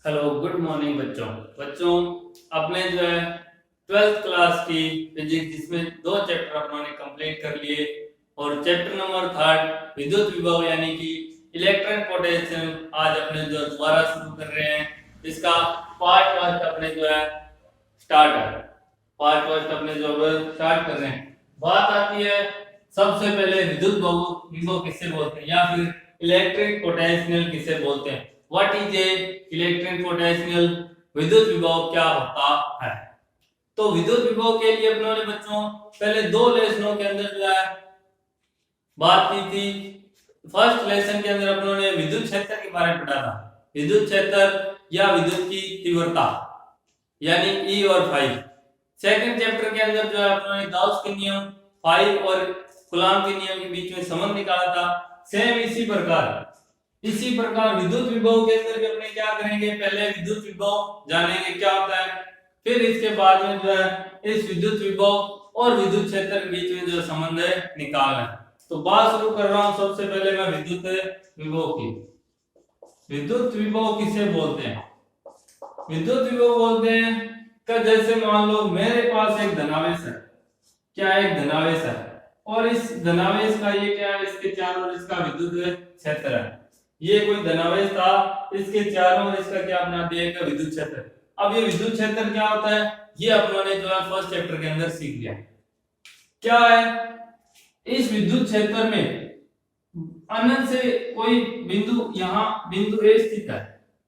Hello good morning बच्चों। बच्चों अपने जो है 12th क्लास की फिजिक्स जिसमें दो चैप्टर अपनों ने कंप्लीट कर लिए और चैप्टर नंबर 3 विद्युत विभव यानी कि इलेक्ट्रॉन पोटेंशियल आज अपने जो दोबारा शुरू कर रहे हैं। इसका पार्ट फर्स्ट अपने जो है स्टार्ट है। पार्ट फर्स्ट अपने जो है स्टार्ट कर रहे हैं। बात आती है सबसे पहले विद्युत विभव किसे बोलते हैं या फिर इलेक्ट्रिक पोटेंशियल किसे बोलते हैं। What is a electric potential, विद्युत विभव क्या होता है। तो विद्युत विभव के लिए अपनों ने बच्चों पहले दो लेसनों के अंदर जो है बात की थी। फर्स्ट लेसन के अंदर अपनों ने विद्युत क्षेत्र के बारे में पढ़ा था, विद्युत क्षेत्र या विद्युत की तीव्रता यानी ई और फाई। सेकंड चैप्टर के अंदर जो है अपनों ने गाउस के नियम, फाई और कूलॉम के नियम के बीच में संबंध निकाला था। सेम इसी प्रकार विद्युत विभव के अंदर भी अपने क्या करेंगे, पहले विद्युत विभव जानेंगे क्या होता है, फिर इसके बाद में जो है इस विद्युत विभव और विद्युत क्षेत्र के बीच में जो संबंध है निकालना है। तो बात शुरू कर रहा हूं सबसे पहले मैं विद्युत विभव की। विद्युत विभव किसे बोलते हैं? विद्युत विभव बोलते हैं कि जैसे मान लो मेरे पास एक धनावेश है, क्या एक धनावेश है और इस धनावेश का ये क्या है, इसके चारों ओर इसका विद्युत क्षेत्र है। ये कोई धनावेश था, इसके चारों ओर इसका क्या बना दिया है, विद्युत क्षेत्र। अब ये विद्युत क्षेत्र क्या होता है ये अपनों ने जो है फर्स्ट चैप्टर के अंदर सीख लिया। क्या है, इस विद्युत क्षेत्र में अनंत से कोई बिंदु, यहाँ बिंदु ए स्थित है,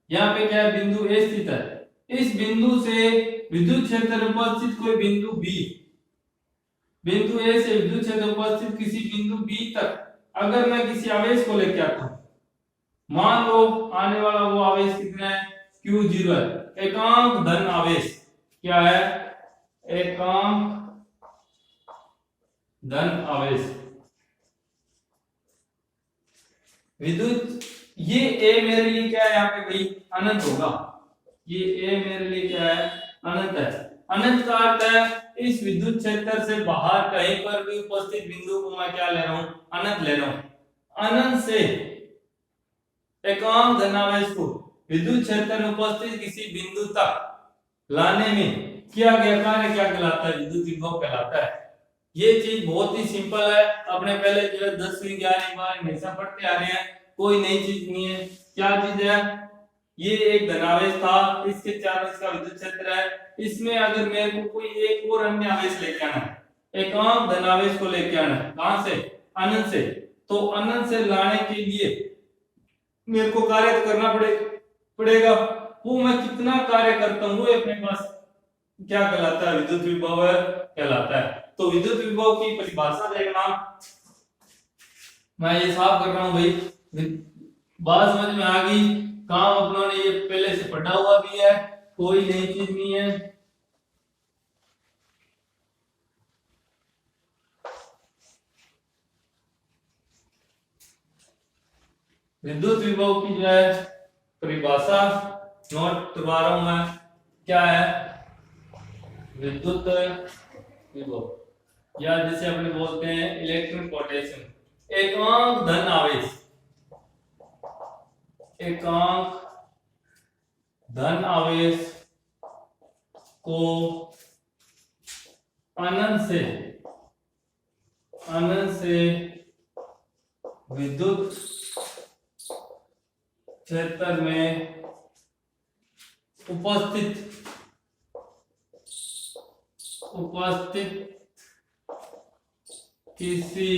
यहाँ पे क्या है बिंदु ए स्थित है। इस बिंदु से विद्युत क्षेत्र में उपस्थित कोई बिंदु बी, बिंदु ए से विद्युत क्षेत्र उपस्थित किसी बिंदु बी तक अगर मैं किसी आवेश को लेके आता हूं, मान लो आने वाला वो आवेश कितना है, Q0 है, एकांक धन आवेश। क्या है, एकांक धन आवेश। विद्युत ये A मेरे लिए क्या है, यहाँ पे भाई अनंत होगा, ये A मेरे लिए क्या है, अनंत है। अनंत का अर्थ है इस विद्युत क्षेत्र से बाहर कहीं पर भी उपस्थित बिंदु को मैं क्या ले रहा हूं, अनंत ले रहा हूं। अनंत से एकांक धनावेश को विद्युत क्षेत्र में उपस्थित किसी बिंदु तक लाने में किया गया कार्य क्या कहलाता है, विद्युत विभव कहलाता है। ये चीज बहुत ही सिंपल है, अपने पहले जो है 10वीं 11वीं 12वीं हमेशा पढ़ते आ रहे हैं, कोई नई चीज नहीं है। क्या चीज है, ये एक धनावेश था, इसके चारों इसका विद्युत क्षेत्र है। इसमें अगर मेरे को कोई एक और अन्य आवेश लेके आना है, एकांक धनावेश को लेके आना है, कहां से, अनंत से, तो अनंत से लाने के लिए मेरे को कार्य तो करना पड़ेगा। वो मैं कितना कार्य करता हूं वो अपने पास क्या कहलाता है, विद्युत विभव कहलाता है। तो विद्युत विभव की परिभाषा देखना, मैं ये साफ कर रहा हूं भाई, बात समझ में आ गई। काम अपनों ने ये पहले से पढ़ा हुआ भी है, कोई नई चीज नहीं है। विद्युत विभव की जो है परिभाषा नोट करवा रहा हूं मैं, क्या है विद्युत विभव या जिसे अपने बोलते हैं इलेक्ट्रिक पोटेंशियल। एकांक धन आवेश, एकांक धन आवेश को अनंत से विद्युत क्षेत्र में उपस्थित किसी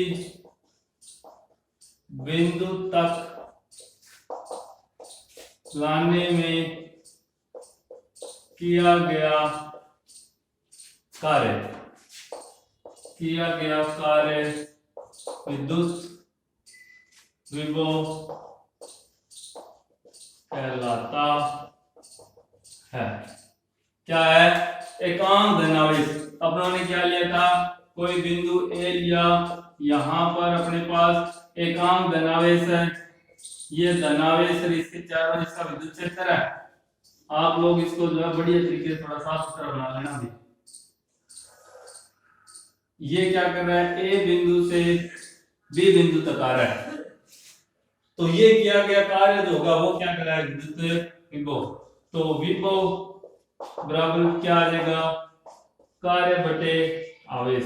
बिंदु तक लाने में किया गया कार्य विद्युत विभव कहलाता है। क्या है, एकांक धनावेश। अपनों ने क्या लिया था, कोई बिंदु ए लिया, यहां पर अपने पास एकांक धनावेश है, ये धनावेश है, इसके चारों इसका विद्युत क्षेत्र है। आप लोग इसको जो है बढ़िया तरीके से थोड़ा साफ सुथरा बना लेना भी। ये क्या कर रहा है, ए बिंदु से बी बिंदु तक आ रहा है, तो ये किया गया कार्य जो होगा वो क्या कहलाएगा, विद्युत विभव। तो विभव बराबर क्या आ जाएगा, कार्य बटे आवेश।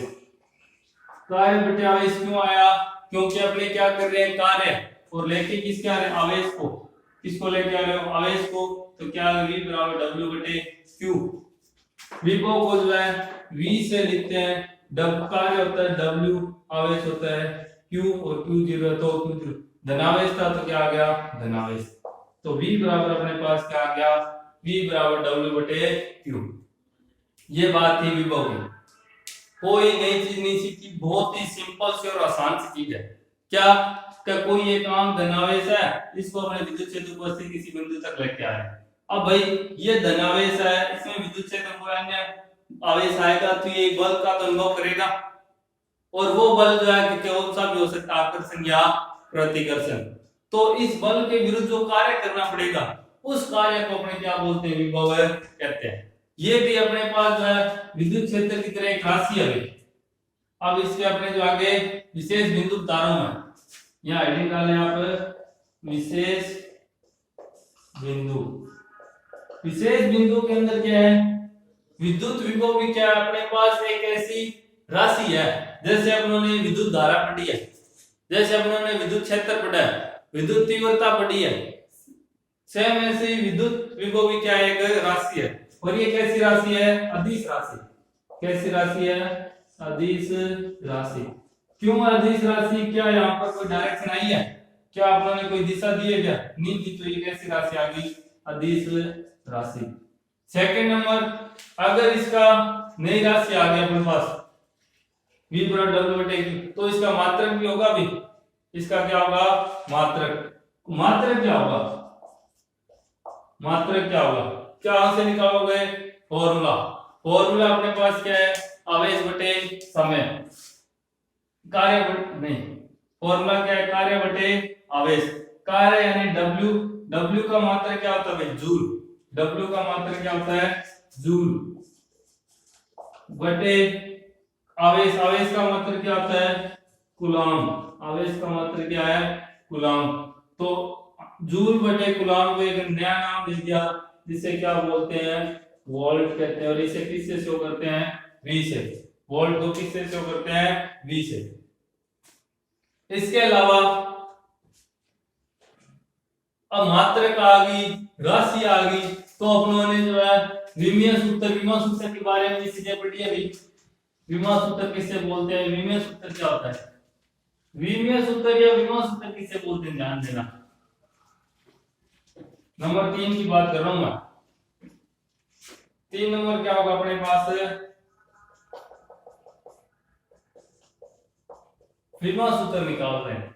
कार्य बटे आवेश क्यों आया, क्योंकि अपने क्या कर रहे हैं, कार्य और लेके किसके आ रहे हैं, आवेश को। किसको लेके आ रहे हो, आवेश को। तो क्या v बराबर w बटे q। विभव को जो है v से लिखते हैं, w कार्य होता है w, आवेश होता है q, और q 0 है तो q धनावेश था तो क्या आ गया, धनावेश। तो v बराबर अपने पास क्या आ गया, v बराबर w बटे q। ये बात थी विभव की। कोई नई चीज नहीं सीखी, बहुत ही सिंपल सी और आसान सी चीज है। क्या कोई एक आम धनावेश है, इसको अपने विद्युत क्षेत्र को स्थिर किसी बिंदु तक लेके आए। अब भाई ये धनावेश है, इसमें विद्युत क्षेत्र को अन्य आवेश आएगा तो ये बल का तो अनुभव करेगा, और वो बल जो है कि कौन सा भी हो सकता है, आकर्षण या प्रतिकर्षण। तो इस बल के विरुद्ध जो कार्य करना पड़ेगा, उस कार्य को अपने क्या बोलते हैं, विभव कहते हैं। ये भी अपने पास जो है विद्युत क्षेत्र की तरह एक राशि है। अब इसके अपने जो आगे विशेष बिंदु बता रहा हूं मैं, यहाँ आईडी डालें आप, विशेष बिंदु। विशेष बिंदु के अंदर क्या है, विद्युत विभव भी क्या है, अपने पास एक ऐसी राशि है, जैसे अपनों विद्युत धारा पढ़ी है, जैसे अपनों विद्युत क्षेत्र पढ़ा है, विद्युत तीव्रता पढ़ी है, सेम ऐसे विद्युत विभव भी क्या है, एक राशि है। और ये कैसी राशि है, अदिश राशि। कैसी राशि है, अदिश राशि। क्यों अदिश राशि, क्या यहाँ पर कोई डायरेक्शन आई है, क्या आप लोगों ने कोई दिशा दी है क्या, नहीं दी, तो ये कैसी राशि आ गई, अदिश राशि। सेकंड नंबर, अगर इसका नई राशि आ गई अपने पास v बराबर w बटे q, तो इसका मात्रक भी होगा भी, इसका क्या होगा, मात्रक। मात्रक क्या होगा, मात्रक क्या होगा, क्या से निकालोगे, फॉर्मूला। फॉर्मूला अपने पास क्या है, आवेश बटे समय, कार्य बटे नहीं, फॉर्मूला क्या है, कार्य बटे आवेश। कार्य यानी w, w का मात्रक क्या होता है, जूल। w का मात्रक क्या होता है, जूल, बटे आवेश। आवेश का मात्रक क्या होता है, कूलाम। आवेश का मात्रक क्या है, कूलाम। तो जूल बटे कूलाम को एक नया नाम दे दिया, जिसे क्या बोलते हैं, वोल्ट कहते हैं। और इसे किससे शो करते हैं, v से। वोल्ट को किससे शो करते हैं, v से। इसके अलावा अब मात्रक आ गई, राशि आ गई, तो अपनों ने जो है विमीय सूत्र, विमा सूत्र के बारे में चीजें पढ़ी है। विमा सूत्र किसे बोलते हैं, विमीय सूत्र क्या होता है, विमीय सूत्र या विमा सूत्र किसे बोलते हैं, ध्यान देना। नंबर 3 की बात कर रहा हूं मैं। 3 नंबर क्या होगा अपने पास, विमा सूत्र निकाल रहे हैं।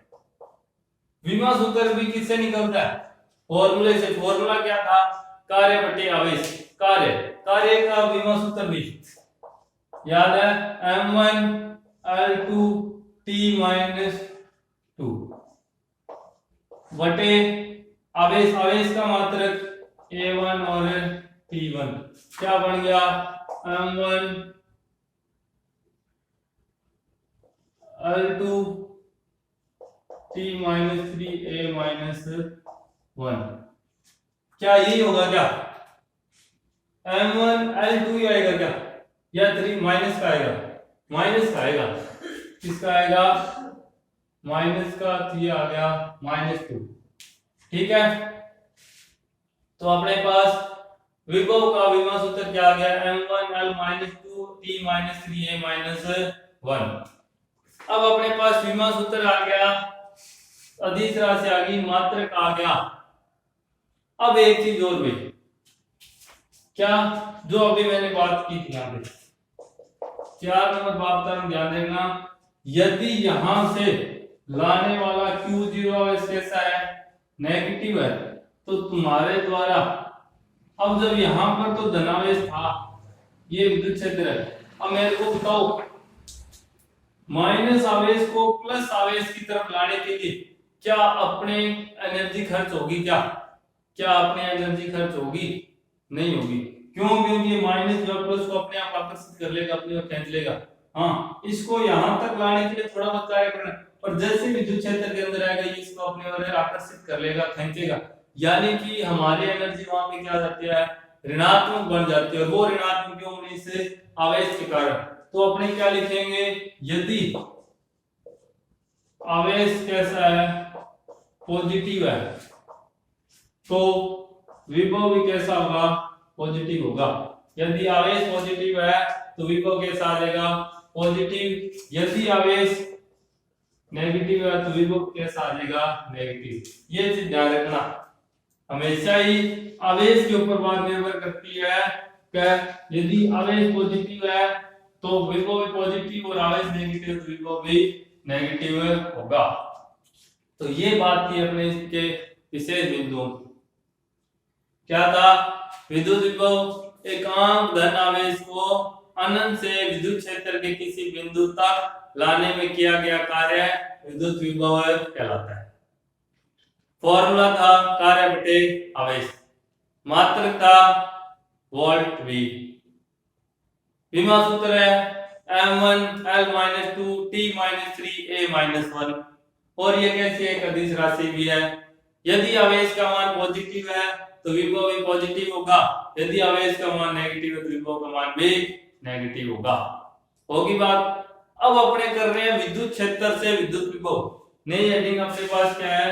विमा सूत्र भी किससे निकलता है, फॉर्मूले से। फॉर्मूला क्या था, कार्य बटे आवेश। कार्य, कार्य का विमा सूत्र भी याद है, m1 L2 T-2 बटे आवेश। आवेश का मात्रक A1 और T1, क्या बन गया, m1 L2 T-3 A-1। क्या यही होगा क्या, m1 L2 ही आएगा क्या, या 3 माइनस का आएगा, माइनस का आएगा। किसका आएगा, माइनस का, तो ये आ गया -2। ठीक है, तो अपने पास विभव का विमा सूत्र क्या आ गया, m1 L-2 T-3 A-1। अब अपने पास विमा सूत्र आ गया, अदिश राशि आ गई, मात्रक आ गया। अब एक चीज और भी, क्या, जो अभी मैंने बात की थी यहाँ पे 4 नंबर बात का ध्यान देना। यदि यहां से लाने वाला Q0 आवेश कैसा है, नेगेटिव है, तो तुम्हारे द्वारा, अब जब यहां पर तो धनावेश था, ये विद्युत क्षेत्र है, अब मेरे को बताओ माइनस आवेश को प्लस आवेश की तरफ लाने के लिए क्या अपने एनर्जी खर्च होगी, क्या अपने एनर्जी खर्च होगी, नहीं होगी। क्यों, क्योंकि ये माइनस जो प्लस को अपने आप आकर्षित कर लेगा, अपनी ओर खींच लेगा। हाँ, इसको यहां तक लाने के लिए थोड़ा बहुत कार्य करना, और जैसे विद्युत क्षेत्र के अंदर आएगा ये इसको अपनी ओर आकर्षित कर लेगा, खींचेगा। यानी कि हमारी एनर्जी वहां पे क्या हो जाती है, ऋणात्मक बन जाती है, और वो ऋणात्मक क्यों होने से, आवेश के कारण। तो अपने क्या लिखेंगे, यदि आवेश कैसा है, पॉजिटिव है, तो विभव भी कैसा होगा, पॉजिटिव होगा। यदि आवेश पॉजिटिव है तो विभव कैसा आ जाएगा, पॉजिटिव। यदि आवेश नेगेटिव है तो विभव कैसा आ जाएगा, नेगेटिव। ये चीज ध्यान रखना, हमेशा ही आवेश के ऊपर बात निर्भर करती है कि यदि आवेश पॉजिटिव है तो विभव भी पॉजिटिव, और आवेश नेगेटिव तो विभव भी नेगेटिव होगा। तो ये बात थी अपने इसके विशेष बिंदुओं की। क्या था, विद्युत विभव एक आम धन आवेश को अनंत से विद्युत क्षेत्र के किसी बिंदु तक लाने में किया गया कार्य विद्युत विभव कहलाता है। फॉर्मूला था कार्य बटे आवेश, मात्रक था वोल्ट वी, विभव सूत्र है m1 L-2 T-3 A-1, और ये कैसी एक अदिश राशि भी है। यदि आवेश का मान पॉजिटिव है तो विभव भी पॉजिटिव होगा, यदि आवेश का मान नेगेटिव है तो विभव का मान भी नेगेटिव होगा। होगी बात। अब अपने कर रहे हैं विद्युत क्षेत्र से विद्युत विभव। नई हेडिंग अपने पास क्या है,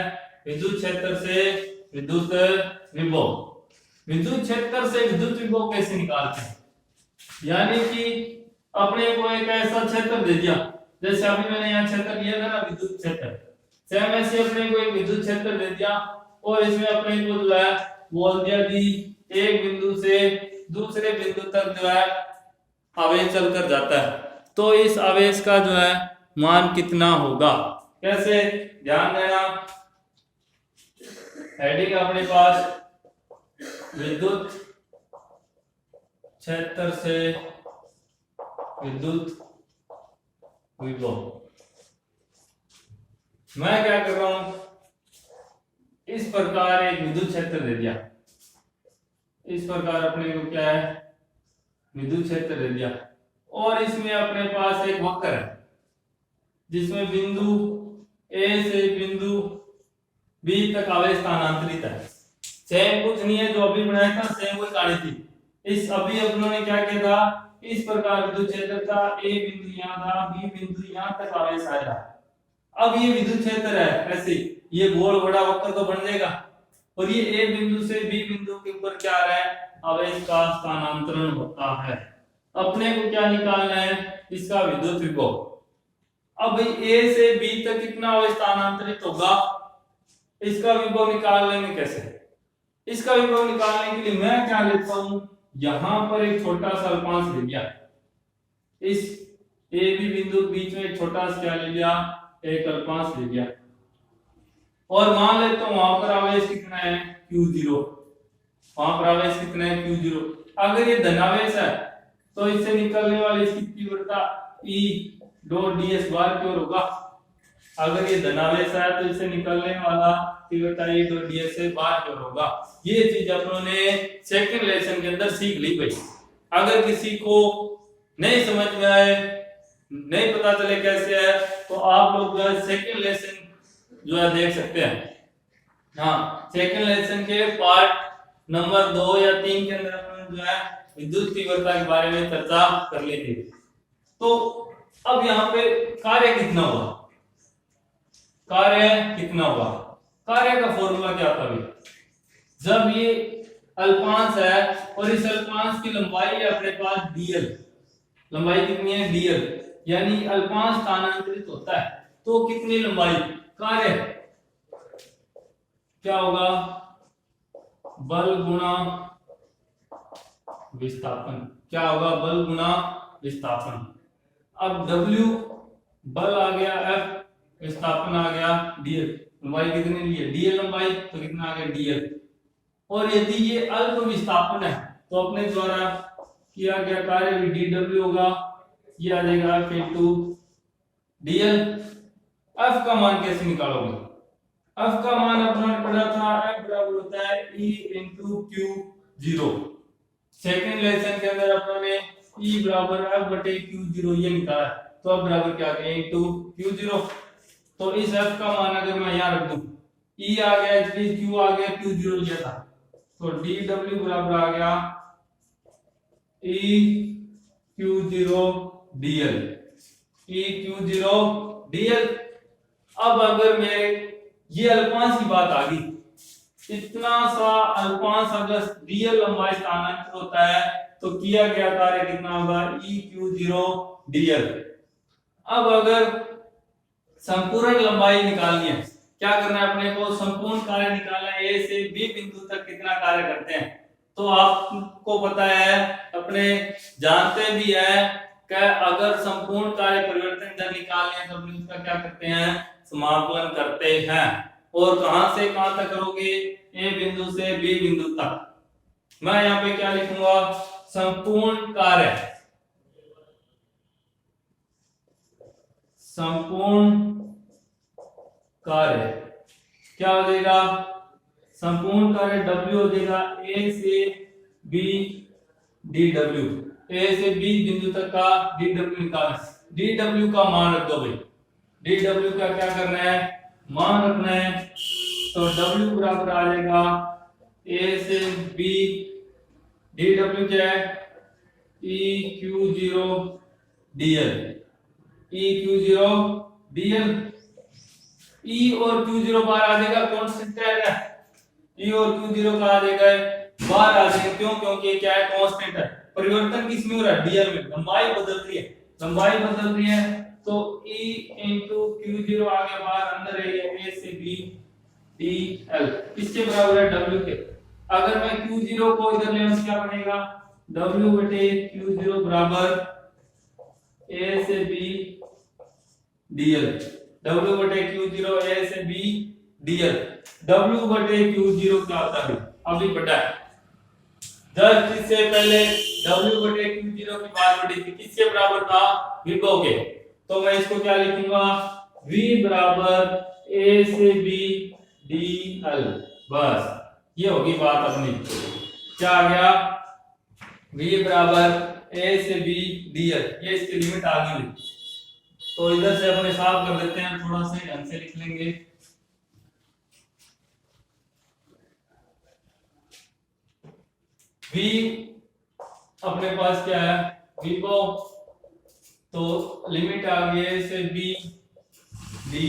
विद्युत क्षेत्र से विद्युत विभव। विद्युत क्षेत्र से विद्युत विभव कैसे निकालते हैं, यानी कि अपने को एक ऐसा क्षेत्र दे दिया, जैसे अभी मैंने यहाँ क्षेत्र लिया था ना, विद्युत क्षेत्र, सेम ऐसे अपने को एक विद्युत क्षेत्र दे दिया, और इसमें अपने को जो है बोल दिया कि एक बिंदु से दूसरे बिंदु तक जो है आवेश चलकर जाता है, तो इस आवेश का जो है मान कितना होगा, कैसे, ध्यान देना। हेडिंग अपने पास विद्युत क्षेत्र से विद्युत विभव। मैं क्या कर रहा हूं, इस प्रकार एक विद्युत क्षेत्र दे दिया, इस प्रकार अपने को क्या है, विद्युत क्षेत्र दे दिया, और इसमें अपने पास एक वक्र है जिसमें बिंदु ए से बिंदु बी तक आवेश स्थानांतरित है। सेम कुछ नहीं है, जो अभी बनाया था सेम वही कहानी थी। इस अभी अपनों ने क्या किया था, इस प्रकार विद्युत क्षेत्र था, ए बिंदु यहाँ था, बी बिंदु यहाँ तक आवेश आया। अब ये विद्युत क्षेत्र है, ऐसे ये गोल बड़ा वक्र तो बन जाएगा, और ये ए बिंदु से बी बिंदु के ऊपर क्या आ रहा है, आवेश का स्थानांतरण होता है। अपने को क्या निकालना है, इसका विद्युत विभव। अब भाई ए से बी तक कितना आवेश स्थानांतरित होगा, इसका विभव निकाल लेंगे कैसे। इसका विभव निकालने के लिए मैं क्या लेता हूं, यहां पर एक छोटा सा अल्पांश ले लिया, इस ए बी बिंदु के बीच में एक छोटा सा क्या ले लिया, एक अल्पांश ले लिया, और मान लेता हूं वहां पर आवेश कितना है, Q0। वहां पर आवेश कितना है, Q0। अगर ये धनावेश है तो इससे निकलने वाली इसकी तीव्रता E डॉट ds बार की ओर होगा। अगर ये धनावेश है तो इससे निकलने वाला तीव्रता E डॉट ds से बार की ओर होगा। ये चीज अपनों ने सेकंड लेसन के अंदर सीख ली भाई। अगर किसी को नहीं समझ में आए, नहीं पता चले कैसे है, तो आप लोग जो है सेकंड लेसन जो है देख सकते हैं। हाँ, सेकंड लेसन के पार्ट नंबर 2 या 3 के अंदर अपने जो है विद्युत तीव्रता के बारे में चर्चा कर ली थी। तो अब यहाँ पे कार्य कितना हुआ, कार्य कितना हुआ, कार्य का फॉर्मूला क्या था भाई, जब ये अल्पांश है और इस अल्पांश की लंबाई है अपने पास dl, लंबाई कितनी है dl, यानी अल्पांश स्थानांतरित होता है तो कितनी लंबाई, कार्य क्या होगा, बल गुणा विस्थापन। क्या होगा, बल गुणा विस्थापन। अब W बल आ गया, F विस्थापन आ गया, dl, लंबाई कितनी ली है, dl लंबाई, तो कितना आ गया dl। और यदि ये अल्प विस्थापन है तो अपने द्वारा किया गया कार्य भी dw होगा, ये आ जाएगा F into dl। F का मान कैसे निकालोगे, F का मान अपना पढ़ा था, F बराबर होता है E into Q0। Second lesson के अंदर अपने E बराबर F बटे Q0 ये निकाला, तो अब बराबर क्या आ गया into Q0। तो इस F का मान अगर मैं यहाँ रख दूं ई आ गया, इसलिए क्यू आ गया, क्यू जीरो लिया था, तो डी डब्ल्यू बराबर आ गया ई Q zero DL, E Q zero DL. अब अगर मैं ये अल्पांश की बात आ गई, इतना सा अल्पांश अगर डीएल लंबाई स्थानांतरित होता है तो किया गया कार्य कितना होगा, ई क्यू जीरो डीएल। अब अगर संपूर्ण लंबाई निकालनी है, क्या करना है अपने को, संपूर्ण कार्य निकालना है, ए से बी बिंदु तक कितना कार्य करते हैं। तो आपको पता है, अपने जानते भी है कि अगर संपूर्ण कार्य परिवर्तन दर निकालनी है तो अपने उसका क्या करते हैं, समाकलन करते हैं। और कहां से कहां तक करोगे, ए बिंदु से बी बिंदु तक। मैं यहाँ पे क्या लिखूंगा, संपूर्ण कार्य, संपूर्ण कार्य क्या हो जाएगा, संपूर्ण कार्य W हो जाएगा ए से बी डी डब्ल्यू, ए से बी बिंदु तक का डी डब्ल्यू निकालना। डी डब्ल्यू का मान रख दो भाई, डी डब्ल्यू का क्या करना है, मान रखना है। तो W बराबर आ जाएगा ए से बी, डी डब्ल्यू क्या है, E Q zero DL, E Q zero DL. E और क्यू जीरो बाहर आ जाएगा, कांस्टेंट है, ई और क्यू जीरो का आ जाएगा बाहर आ जाएगा, क्यों, क्योंकि क्या है, कांस्टेंट है। परिवर्तन किसमें हो रहा है, डीएल में, लंबाई बदल रही है, लंबाई बदल रही है, तो ई इंटू क्यू जीरो आ गया बाहर, अंदर है ए से बी डी एल, इसके बराबर है डब्ल्यू के। अगर मैं क्यू जीरो को इधर ले आऊं क्या बनेगा, डब्ल्यू बटे क्यू जीरो बराबर ए से बी डीएल, डब्ल्यू बटे क्यू जीरो ए से बी डीएल। डब्ल्यू बटे क्यू जीरो क्या होता है, अभी बटा है, जब इससे पहले डब्ल्यू बटे क्यू जीरो की बात बढ़ी थी, किसके बराबर था, विभव के। तो मैं इसको क्या लिखूंगा, v बराबर ए से बी डी एल, बस ये होगी बात अपनी। क्या आ गया, v बराबर ए से बी डी एल, ये इसकी लिमिट आ गई। तो इधर से अपने साफ कर देते हैं, थोड़ा सा ढंग से लिख लेंगे। v अपने पास क्या है, विभव, तो लिमिट आ गई ए से बी डी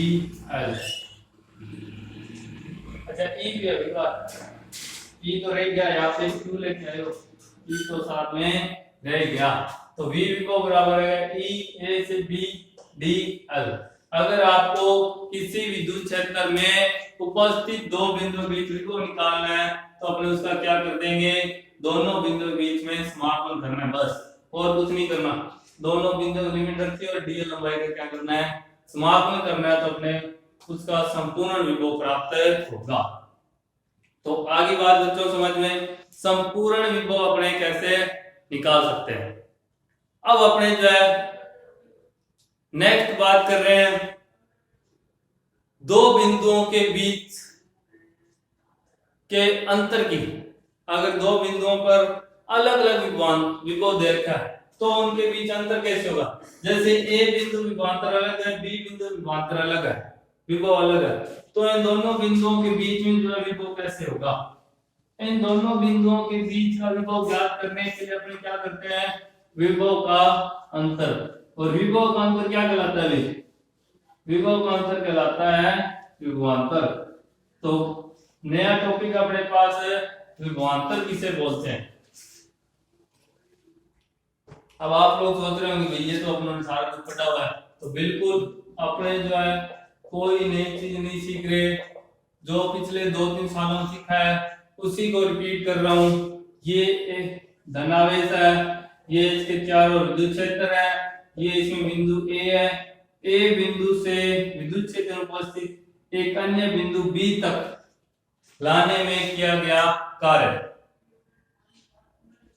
एल। अच्छा ई भी है, ई तो रह गया, यहाँ पे क्यों लेके आए हो, ई तो साथ में रह गया। तो v विभव बराबर है ई ए से बी डी एल। अगर आपको किसी विद्युत क्षेत्र में उपस्थित दो बिंदुओं के बीच विभव निकालना है तो अपने उसका क्या कर देंगे, दोनों बिंदुओं के बीच में समाकलन करना है, बस और कुछ नहीं करना। दोनों बिंदुओं की लिमिट रखी और डीएल लंबाई का क्या करना है, समाकलन करना है, तो अपने उसका संपूर्ण विभव प्राप्त होगा। तो आगे बात बच्चों समझ में, संपूर्ण विभव अपने कैसे निकाल सकते हैं। अब अपने जो है नेक्स्ट बात कर रहे हैं, दो बिंदुओं के बीच के अंतर की। अगर दो बिंदुओं पर अलग अलग विभव दे रखा है तो उनके बीच अंतर कैसे होगा, जैसे ए बिंदु विभवांतर अलग है, बी बिंदु विभवांतर अलग है, विभव अलग है, तो इन दोनों बिंदुओं के बीच में जो है विभव कैसे होगा। इन दोनों बिंदुओं के बीच का विभव ज्ञात करने के लिए अपने क्या करते हैं, विभव का अंतर। और विभव का अंतर क्या कहलाता है, विभव का अंतर कहलाता है विभवांतर। तो नया टॉपिक अपने पास है, विभवांतर किसे बोलते हैं। अब आप लोग सोच रहे होंगे ये तो अपनों ने सारा कुछ पढ़ा हुआ है, तो बिल्कुल अपने जो है कोई नई चीज नहीं सीख रहे, जो पिछले 2-3 सालों में सीखा है उसी को रिपीट कर रहा हूं। ये एक धनावेश है, ये इसके चारों विद्युत क्षेत्र है, ये इसमें बिंदु ए है, ए बिंदु से विद्युत क्षेत्र उपस्थित एक अन्य बिंदु बी तक लाने में किया गया कार्य।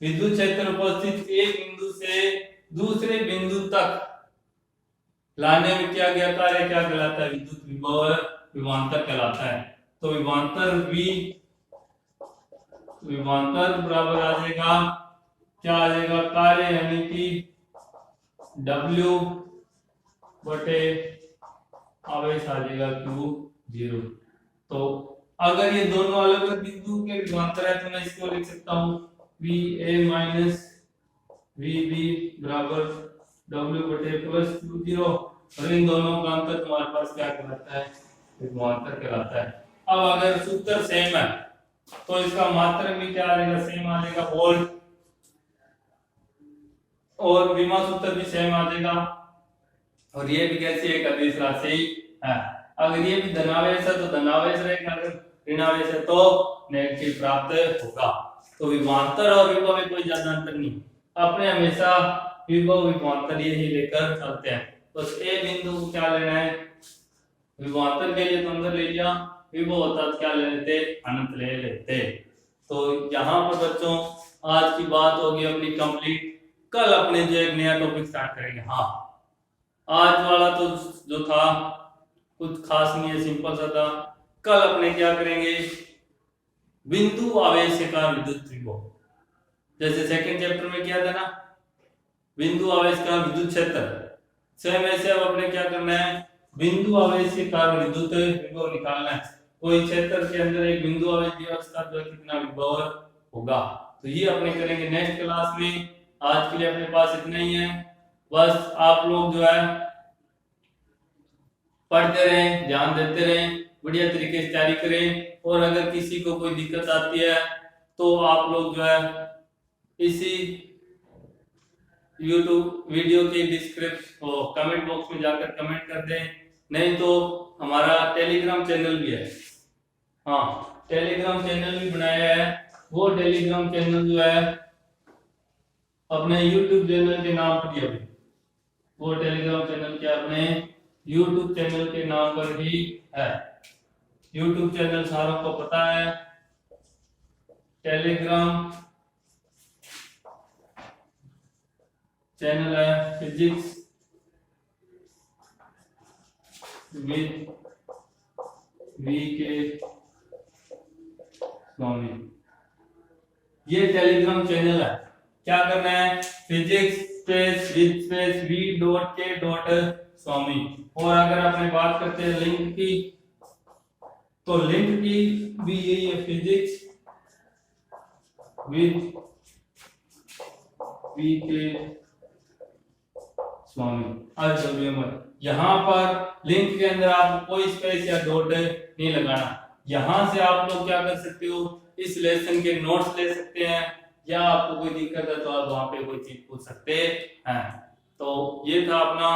विद्युत क्षेत्र उपस्थित एक बिंदु से दूसरे बिंदु तक लाने में किया गया कार्य क्या कहलाता है, विद्युत विभव, विभवांतर कहलाता है। तो विभवांतर बराबर आ जाएगा, क्या आ जाएगा, कार्य यानी कि W बटे आवेश आ जाएगा Q0। तो अगर ये दोनों अलग अलग बिंदु के विभवांतर है तो मैं इसको लिख सकता हूँ VA माइनस VB बराबर W बटे प्लस Q0 और इन दोनों का अंतर तुम्हारे पास क्या कहलाता है, विभवांतर कहलाता है। अब अगर सूत्र सेम है तो इसका मात्रक भी क्या आ जाएगा, सेम आ जाएगा वोल्ट, और विमा सूत्र भी सेम आ जाएगा, और ये भी कैसी एक अदिश राशि है। अगर ये भी धनावेश है तो धनावेश रहेगा, अगर ऋणावेश है तो नेगेटिव प्राप्त होगा। तो विभवांतर और विभव में कोई ज्यादा अंतर नहीं, अपने हमेशा विभव विभवांतर यही लेकर चलते हैं। तो ए बिंदु को क्या लेना है, विभवांतर के लिए तो अंदर ले लिया, विभव होता तो क्या ले लेते, अनंत ले लेते। तो यहाँ पर बच्चों आज की बात होगी अपनी कंप्लीट, कल अपने जो एक नया टॉपिक स्टार्ट करेंगे। हाँ, आज वाला तो जो था कुछ खास नहीं है, सिंपल सा था। कल अपने क्या करेंगे, बिंदु आवेश का विद्युत विभव, जैसे सेकंड चैप्टर में किया था ना, बिंदु आवेश का विद्युत क्षेत्र, सेम ऐसे अब अपने क्या करना है, बिंदु आवेश के कारण विद्युत विभव निकालना है। कोई क्षेत्र के अंदर एक बिंदु आवेश दिया, उसका जो कितना विभव होगा, तो ये अपने करेंगे नेक्स्ट क्लास में। आज के लिए अपने पास इतना ही है, बस आप लोग जो है पढ़ते रहें, ध्यान देते रहें, बढ़िया तरीके से तैयारी करें। और अगर किसी को कोई दिक्कत आती है तो आप लोग जो है इसी YouTube वीडियो के डिस्क्रिप्शन और कमेंट बॉक्स में जाकर कमेंट कर दें, नहीं तो हमारा टेलीग्राम चैनल भी है। हाँ, टेलीग्राम चैनल भी बनाया है, वो टेलीग्राम चैनल जो है अपने YouTube चैनल के नाम पर ही है, वो टेलीग्राम चैनल क्या अपने YouTube चैनल के नाम पर ही है। YouTube चैनल सारों को पता है, टेलीग्राम चैनल है फिजिक्स विद VK स्वामी, ये टेलीग्राम चैनल है। क्या करना है, physics space with space V.K. स्वामी। और अगर आपने बात करते हैं लिंक की, तो लिंक की भी यही है, physics with VK Swami RWM। यहाँ पर लिंक के अंदर आपको कोई स्पेस या डॉट नहीं लगाना। यहाँ से आप लोग क्या कर सकते हो, इस लेसन के नोट्स ले सकते हैं, या आपको कोई दिक्कत है तो आप वहां पे कोई चीज पूछ सकते हैं। तो ये था अपना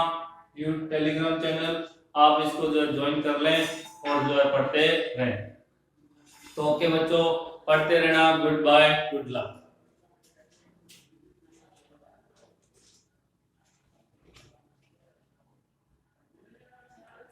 टेलीग्राम चैनल, आप इसको जो ज्वाइन कर लें और जो है पढ़ते रहें। तो ओके बच्चों, पढ़ते रहना। Good bye, good luck.